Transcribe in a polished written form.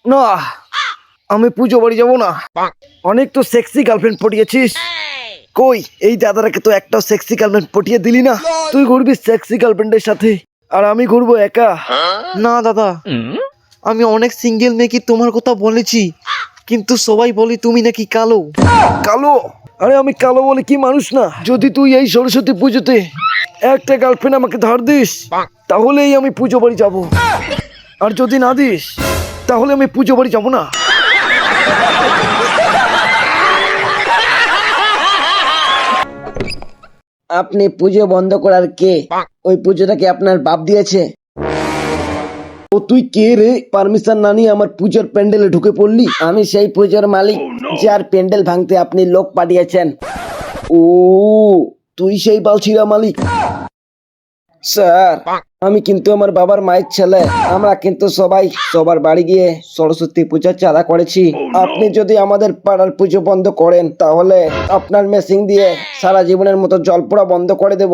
না, আমি পুজো বাড়ি যাবো না। অনেক তো সেক্সি গার্লফ্রেন্ড পটিয়েছিস, কই এই দাদারাকে তো একটাও সেক্সি গার্লফ্রেন্ড পটিয়ে দিলি না। তুই ঘুরবি সেক্সি গার্লফ্রেন্ডের সাথে আর আমি ঘুরবো একা। না দাদা, আমি অনেক সিঙ্গেল মেয়েকে তোমার কথা বলেছি, কিন্তু সবাই বলে তুমি নাকি কালো। কালো? আরে আমি কালো বলে কি মানুষ না? যদি তুই এই সরস্বতী পুজোতে একটা গার্লফ্রেন্ড আমাকে ধার দিস, তাহলেই আমি পুজো বাড়ি যাব। আর যদি না দিস, তাহলে আমি পুজো বাড়ি যাব না। আপনি পুজো বন্ধ করার কে? ওই পুজোটা কি আপনার বাপ দিয়েছে? ও তুই কে রে? পারমিশন না নিয়ে আমার পুজোর প্যান্ডেলে ঢুকে পড়লি? আমি সেই পুজোর মালিক, যার প্যান্ডেল ভাঙতে আপনি লোক পাঠিয়েছেন। ও, তুই সেই বালছিরা মালিক? স্যার, আমি কিন্তু আমার বাবার মায়ের ছেলে। আমরা কিন্তু সবাই সবার বাড়ি গিয়ে সরস্বতী পূজার চাঁদা করেছি। আপনি যদি আমাদের পাড়ার পুজো বন্ধ করেন, তাহলে আপনার মেশিন দিয়ে সারা জীবনের মতো জল পোড়া বন্ধ করে দেব।